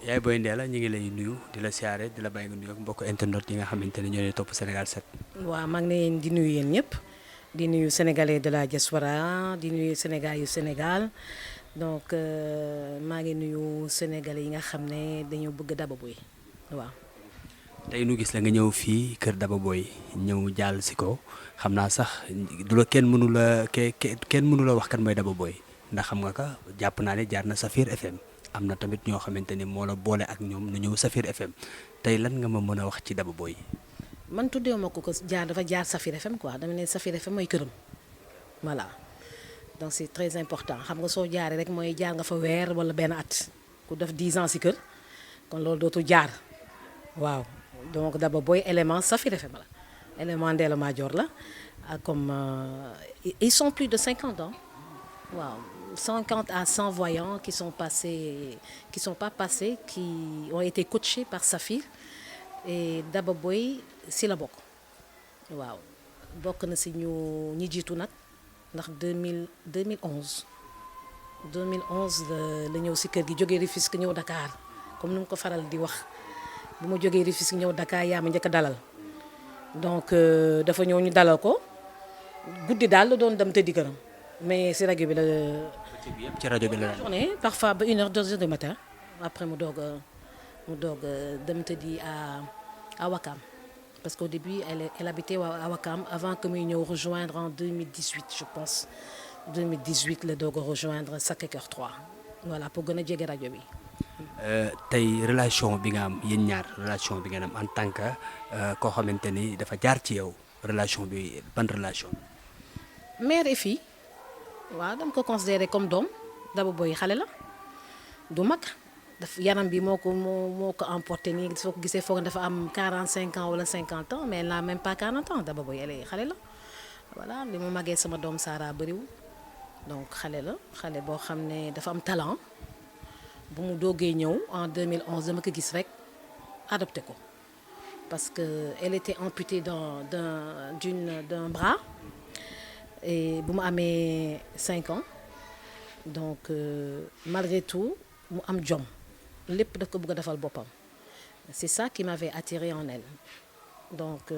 yaay Boy Ndella ñu ngi lay nuyu di la siyaare di la bàyyi nga nuyu ak mbokk internet yi nga xamante ne ñoo lay topp Sénégal 7. waaw maa ngi leen di nuyu yéen ñëpp di nuyu sénégalais de la diaspora di nuyu Sénégal yu Sénégal donc maa ngi nuyu sénégalais yi nga xam ne dañoo bëgg Daba Boye waaw. tey nu gis la nga ñëw fii kër Daba Boye ñëw jàll si ko xam naa sax du la kenn mënu la kenn mënu la wax kan mooy Daba Boye ndax xam nga ka jàpp naa ne jaar na Safir FM am na tamit ñoo xamante ni moo la boole ak ñoom nu ñëw Safir FM tey lan nga ma mën a wax ci Daba Boye. man tuddee ma ko jaar dafa jaar Safir FM quoi dama ne Safir FM mooy këram voilà donc c'est très important xam nga soo jaaree rek mooy jaar nga fa weer wala benn at ku def 10 ans si kër kon loolu dootul jaar waaw. donc Daba Boye élément Safir FM la élément Ndella Madior la comme ils sont plus de 50 ans waaw 50 à 100 voyants qui sont pas passés qui ont été coachés par Safir et Daba Boye si la bokk waaw bokk na si ñi jiitu nag ndax 2011 la ñëw si kër gi jógee Rufisque ñëw Dakar comme ni mu ko faral di wax. bu ma jógee Rufisque ñëw Dakar yaa ma njëkk a dalal donc dafa ñëw ñu dalal ko guddi daal la doon dem tëddi këram mais si rajo bi la. ci rajo bi la journée parfois ba 1h 2h du matin après mu doog dem tëddi à Wakam parce qu'au début elle habitait à Wakam avant que muy ñëw rejoindre en 2018 je pense 2018 la doog a rejoindre Sacré-Cœur 3 voilà pour gën a jege rajo bi. tey relation bi nga am yéen ñaar relation bi ngeen am en tant que koo xamante ni dafa jaar ci yow relation bi ban relation. mère et fille waaw dama ko considéré comme doom Daba Boye xale la du mag yaram bi moo ko emporté nii soo ko gisee foog dafa am 45 ans wala 50 ans mais elle n'a même pas 40 ans Daba Boye elle xale la voilà li mu magee sama doom Sara bëriwul donc xale la xale boo xam ne dafa am talent. bu mu doogee ñëw en 2011 dama ko gis rek adopté ko parce que elle était amputée d'un bras et bu mu amee 5 ans donc malgré tout mu am jom lépp daf ko bëgg a defal boppam c'est ça qui m'avait attirée en elle donc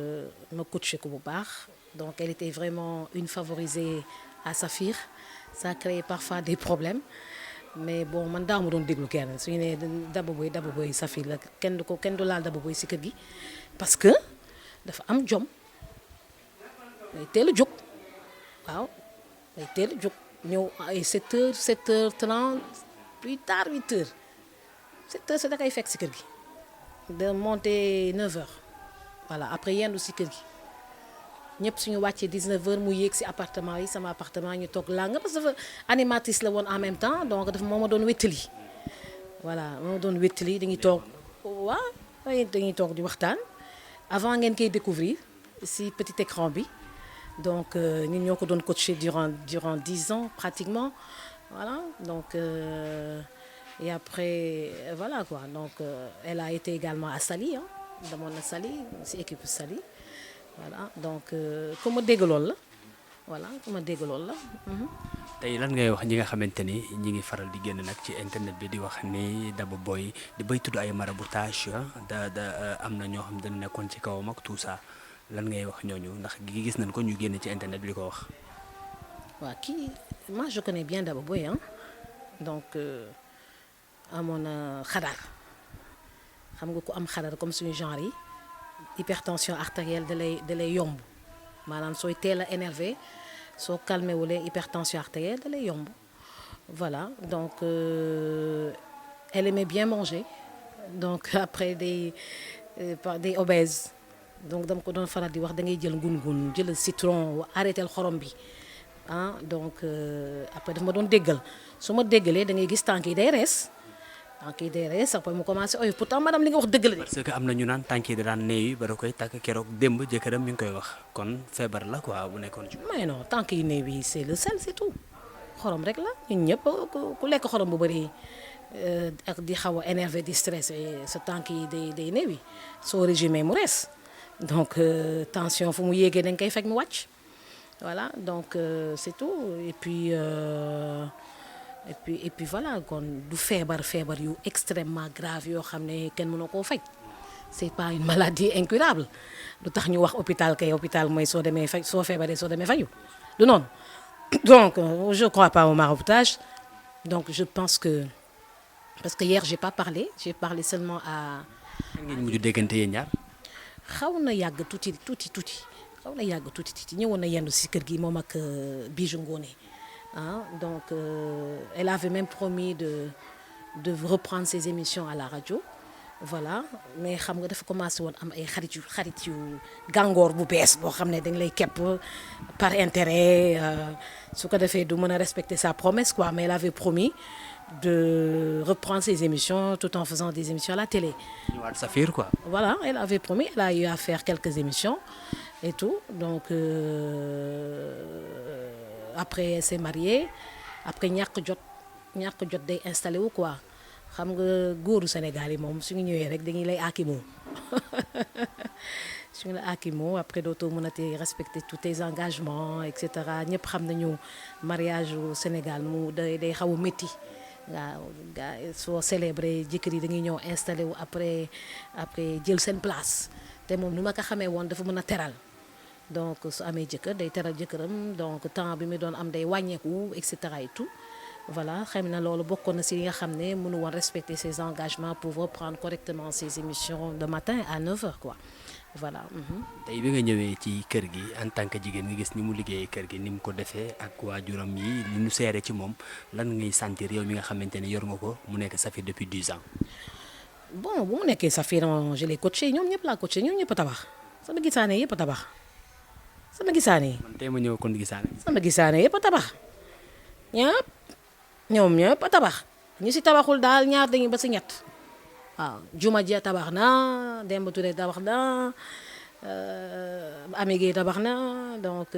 ma coaché ko bu baax donc elle était vraiment une favorisée à Safir ça créait parfois des problèmes mais bon man daaw ma doon déglu kenn suñu nee Daba Boye Safir la kenn du laal Daba Boye si kër gi parce que dafa am jom day teel a jóg waaw day teel a jóg ñëw ay 7h 7h30 plus tard 8h 7h sa da koy fekk si kër gi de monter 9h voilà après yendu si kër gi ñëpp suñu wàccee 19h mu yéeg si appartement yi sama appartement ñu toog laa nga parce que dafa animatrice la woon en même temps donc dafa moo ma doon wéttali voilà moo ma doon wéttali dañuy toog waaw dañuy toog di waxtaan avant ngeen koy découvrir si petit écran bi donc ñun ñoo ko doon coacher durant 10 ans pratiquement voilà donc et après voilà quoi donc elle a été également à Saly demoon na Saly si équipe Saly voilà donc ku ma dégg loolu la voilà ku ma dégg loolu la. tey lan ngay wax ñi nga xamante ni ñi ngi faral di génn nag ci internet bi di wax ni Daba Boye di bay tudd ay maraboutage am na ñoo xam dañu nekkoon ci kawam ak tout ça lan ngay wax ñooñu ndax gis nañ ko ñu génn ci internet bi di ko wax. waaw kii moi je connais bien Daba Boye donc amoon na xadar xam nga ku am xadar comme suñu genre yi. hypertension artérielle da lay yomb maanaam sooy teel a énervé soo calmé wulee hypertension artérielle da lay yomb voilà donc elle aimait bien manger donc après des obèses donc dama ko doon faral di wax da ngay jël ngun-ngun jël citron arrêté xorom bi donc après daf ma doon déggal su ma déggalee da ngay gis tànk yi day rees. tànk yi day rees après mu commencé oyof pourtant madame li nga wax dëgg la de. parce que am na ñu naan tànk yi da daan néew ba da koy takk keroog démb jëkkëram mi ngi koy wax kon feebar la quoi bu nekkoon ci. mais non tànk yi néew yi c'est le sel c'est tout xorom rek la ñun ñëpp ku lekk xorom bu bëri ak di xaw a énervé di stressé sa tànk yi day néew yi soo régimé mu rees donc tension fu mu yéegee dañ koy fekk mu wàcc voilà donc c'est tout et puis. et puis voilà kon du feebar yu extrêmement grave yoo xam ne kenn mënoo koo faj c'est pas une maladie incurable lu tax ñu wax hôpital kay hôpital mooy soo demee faj soo feebaree soo demee faju du noonu donc je crois pas au maraboutage donc je pense que parce que hier j'ai pas parlé j'ai parlé seulement à kan ngeen mujj déggante yéen ñaar. xaw na yàgg tuuti xaw na yàgg tuuti ñëwoon na yendu si kër gi moom ak Bijou Ngoné ah donc elle avait même promis de reprendre ses émissions à la radio voilà mais xam nga dafa commencé woon am ay xarit yu gàngoor bu bees boo xam ne dañ lay kepp par intérêt su ko defee du mën a respecter sa promesse quoi mais elle avait promis de reprendre ses émissions tout en faisant des émissions à la télé. ñëwaat Safir quoi. Voilà, elle avait promis, elle a eu à faire quelques émissions et tout. Donc, après, elle s'est mariée. Après, ñàkk jot day installé wu quoi. Xam nga góoru Sénégal yi moom suñu ñëwee rek dañuy lay aakimoo suñu la aakimoo après dootoo mën a te respecter tous tes engagements et cetera ñëpp xam nañu mariage au Sénégal mu day xaw a métti. waaw gars soo célébré jëkkër yi dañuy ñëw installé wu après jël seen place te moom ni ma ko xamee woon dafa mën a teral donc su amee jëkkër day teral jëkkëram donc temps bi mu doon am day wàññeeku et cetera et tout voilà xam na loolu bokkoon na si li nga xam ne mënu woon respecter ses engagements pour reprendre correctement ses émissions le matin à 9h quoi voilà. tey bi nga ñëwee ci kër gi en tant que jigéen nga gis ni mu liggéeyee kër gi ni mu ko defee ak waajuram yi ni ñu seere ci moom lan ngay sentir yow mi nga xamante ne yor nga ko mu nekk Safir depuis 10 ans. bon bu mu nekkee Safir je l'ai coaché ñoom ñëpp laa coaché ñoom ñëpp a tabax sama gisaane yëpp a tabax sama gisaane. man tey ma ñëw kon gisaane. sama gisaane yëpp a tabax ñoom ñëpp a tabax ñu si tabaxul daal ñaar dañuy ba si ñett. waaw Juma Dia tabax na Demba Touré tabax na Amigué tabax na donc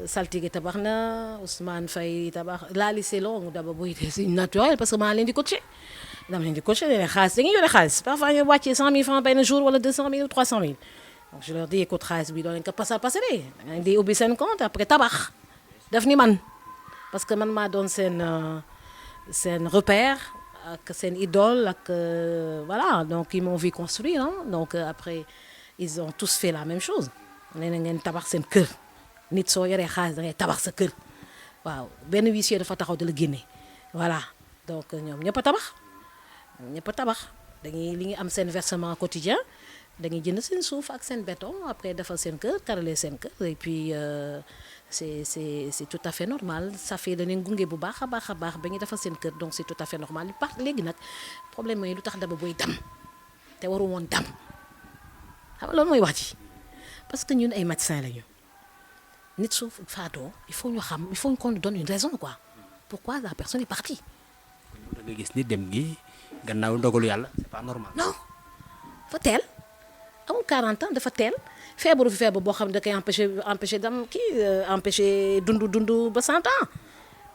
Saltigué tabax na Ousmane Faye tabax la liste est longue Daba Boye c'est naturel parce que maa leen di coacher dama leen di coacher ne xaalis dañuy yore xaalis parfois ñu wàccee 100 000 francs benn jour wala 200 000 ou 300 000 donc je leur dis écoute xaalis bi doo leen ko passer da ngay di ubbi seen compte après tabax def ni man parce que man maa doon seen repère. ak seen idole ak voilà donc ils m'ont vu construire donc après ils ont tous fait la même chose nee na ngeen tabax seen kër nit soo yoree xaalis da ngay tabax sa kër waaw benn huissier dafa taxaw di la génne voilà donc ñoom ñëpp a tabax dañuy li ngi am seen versement quotidien dañuy jënd seen suuf ak seen béton après defal seen kër karale seen kër et puis c'est tout à fait normal ça fait dañuy gunge bu baax a baax ba ñu defal seen kër donc c'est tout à fait normal léegi nag problème mooy lu tax Daba Boye dam te waru woon dam xam nga loolu mooy wax ji parce que ñun ay médecins lañu nit su faatoo il faut qu'on nous donne une raison quoi pourquoi la personne est partie. da nga gis ni dem gi gannaaw ndogalu yàlla c'est pas normal. non fa teel amul 40 ans dafa teel. feebaru fi feebar boo xam ne da koy empêcher dam empêcher dund ba 100 ans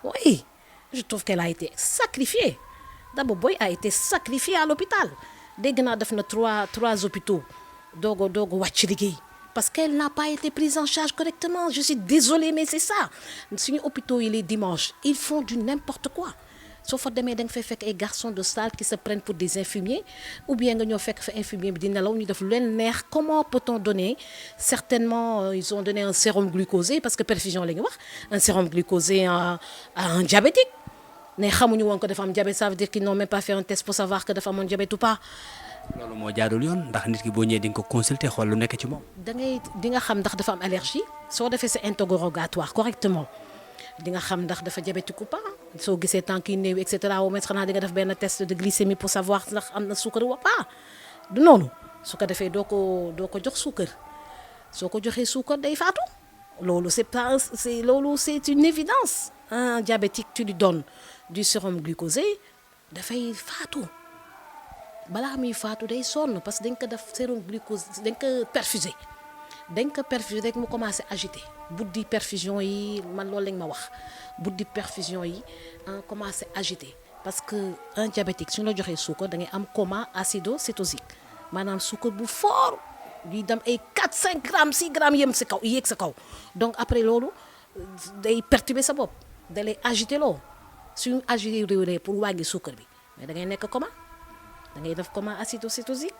oui je trouve qu'elle a été sacrifiée Daba Boye a été sacrifiée à l'hôpital dégg naa def na trois hôpitaux doog a wàcc liggéey parce qu'elle n'a pas été prise en charge correctement je suis désolée mais c'est ça suñu hôpitaux yi les dimanches ils font du n'importe quoi soo fa demee da nga fay fekk ay garçons de salle qui se prennent pour des infirmiers ou bien nga ñëw fekk fa infirmier bi di nelaw ñu def lu leen neex comment peut-on donner certainement ils ont donné un sérum glucosé parce que perfusion la ñu wax un sérum glucosé à un diabétique ne xamuñu woon ko dafa am diabète ça veut dire qu'ils n'ont même pas fait un test pour savoir que dafa amoon diabète ou pas. loolu moo jaadul yoon ndax nit ki boo ñëwee di nga ko consulter xool lu nekk ci moom. di nga xam ndax dafa am allergie soo defee sa interrogatoire correctement. di nga xam ndax dafa diabétique ou pas soo gisee tànk yi néew et cetera au moins xanaa di nga def benn test de glycémie pour savoir ndax am na suukar ou pas du noonu su ko defee doo ko jox suukar soo ko joxee suukar day faatu loolu c'est une évidence un diabétique tu lui donnes du sérum glucosé dafay faatu balaa muy faatu day sonn parce que dañ ko def sérum glucosé dañ ko perfusé rek mu commencé agité buddi perfusion yi man loolu lañ ma wax buddi perfusion yi commencé agité parce que un diabétique suñu la joxee suukar da ngay am coma acidocétosique maanaam suukar bu fort di dem ay 4-5 grammes 6 grammes yéeg sa kaw donc après loolu day perturber sa bopp da lay agité loo suñu agir pour wàññi suukar bi mais da ngay nekk coma da ngay def coma acidocétosique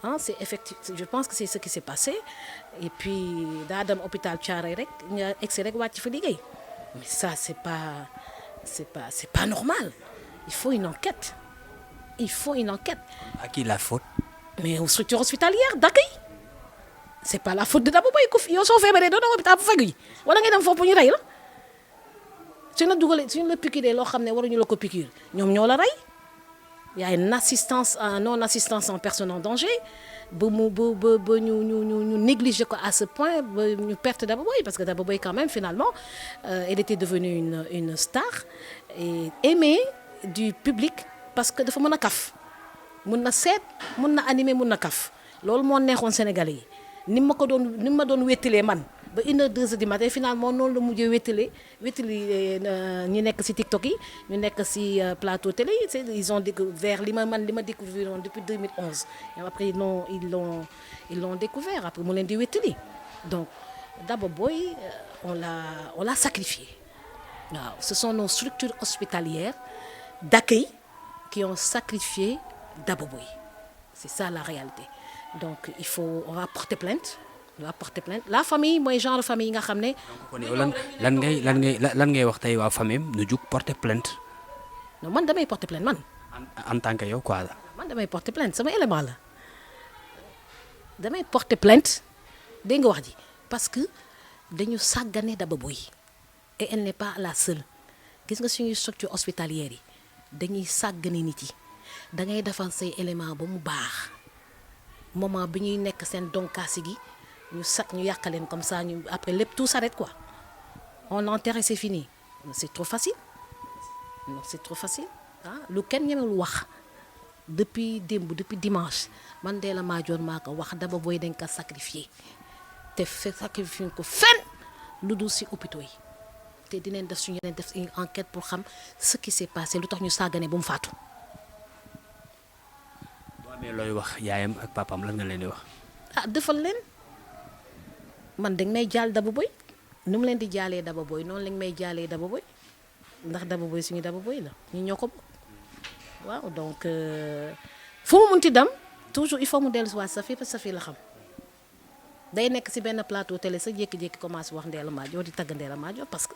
ah c'est effectif je pense que c'est ce qui s'est passé et puis daa dem hôpital Thiaroye rek nga egsi rek wàcc fa liggéey mais ça c'est pas normal il faut une enquête À qui la faute? mais aux structures hospitalières d'accueil c'est pas la faute de Daba Boye ku fi yow soo feebaree doo dem hôpital bu faju yi wala ngay dem foofu ñu rey la suñu la piqûre loo xam ne waruñu la ko piqûre ñoom ñoo la rey y a une assistance non assistance en personne en danger ba ñu négliger ko à ce point ba ñu perte Daba Boye parce que Daba Boye quand même finalement elle était devenue une star et aimée du public parce que dafa mën a kaf mun na seet mun na animer mun na kaf loolu moo neexoon Sénégalais yi ni ma doon wéttalee man ba 1h 2h du matin finalement noonu la mujjee wéttali ñi nekk ci TikTok yi ñu nekk ci plateau télé yi ils ont découvert li ma découvrir depuis 2011 et après ils l'ont découvert après mu leen di wéttali donc Daba Boye on l'a sacrifié waaw ce sont nos structures hospitalières d'accueil qui ont sacrifié Daba Boye c'est ça la réalité donc on va porter plainte la famille mooy genre famille yi nga xam ne. kon yow lan ngay wax tey waa famille nu jug porter plainte. non man damay porter plainte man. en tant que yow quoi. man damay porter plainte sama élément la damay porter plainte dégg nga wax ji parce que dañu sàggane Daba Boye et elle n'est pas la seule gis nga suñuy structure hospitalière yi dañuy sàggane nit yi da ngay defal say élément ba mu baax moment bi ñuy nekk seen donkaasi gi. ñu yàq leen comme ça après lépp tout s'arrête quoi on enterre et c'est fini c'est trop facile lu kenn ñemewul wax depuis dimanche man Ndella Madior maa ko wax Daba Boye dañ ko sacrifié te sacrifié ko fenn lu dul ci hôpitaux yi te dinañ def une enquête pour xam ce qui s'est passé lu tax ñu sàggane ba mu faatu. boo amee looy wax yaayam ak papaam lan nga leen di wax. defal leen. man dañ may jaal Daba Boye nu mu leen di jaalee Daba Boye noonu lañ may jaalee Daba Boye ndax Daba Boye suñu Daba Boye la ñu ñoo ko bokk waaw donc fu mu munti dem toujours il faut mu dellu si waat Safi parce que Safi la xam day nekk si benn plateau télé sa jékki-jékki commencé wax Ndella Madior di tagg Ndella Madior parce que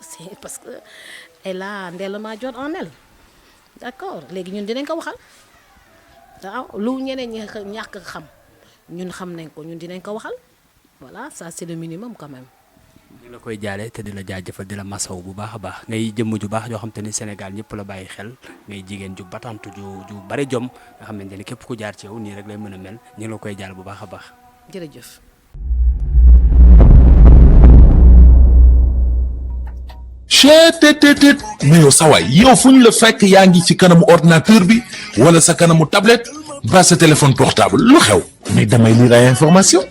elle a Ndella Madior en elle d'accord léegi ñun dinañ ko waxal waaw lu ñeneen ñi ñàkk xam ñun xam nañ ko ñun dinañ ko waxal. voilà ça c'est le minimum quand même. ñu la koy jaale te di la jaajëfal di la masaw bu baax a baax ngay jëmm ju baax joo xam te ni Sénégal ñëpp la bàyyi xel ngay jigéen ju batantu ju bari jom nga xamante ni képp ku jaar ci yow nii rek lay mën a mel ñu la koy jaal bu baax a baax. jërëjëf. cheetetetet mais yow sawaay yow fu ñu la fekk yaa ngi ci kanamu ordinateur bi wala sa kanamu tablette ba sa téléphone portable lu xew mais damay lire ay information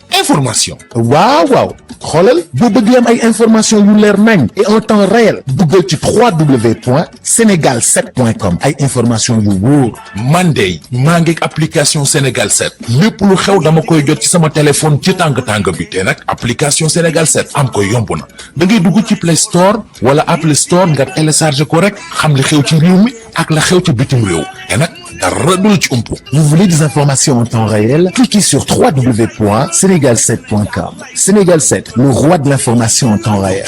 waaw xoolal boo bëgg am ay information yu leer nañ et en temps réel duggal ci www.senegal7.com ay information yu wóor man de maa ngi application Sénégal 7 lépp lu xew dama koy jot ci sama téléphone ci tàng bi te nag application Sénégal 7 am ko yomb na da ngay dugg ci Play Store wala Apple Store nga télécharge ko rek xam li xew ci réew mi ak la xew ci bitim réew te nag dara du la ci umpu. Vous voulez des informations en temps réel? Cliquez sur www.senegal7.com. Sénégal 7, le roi de l'information en temps réel.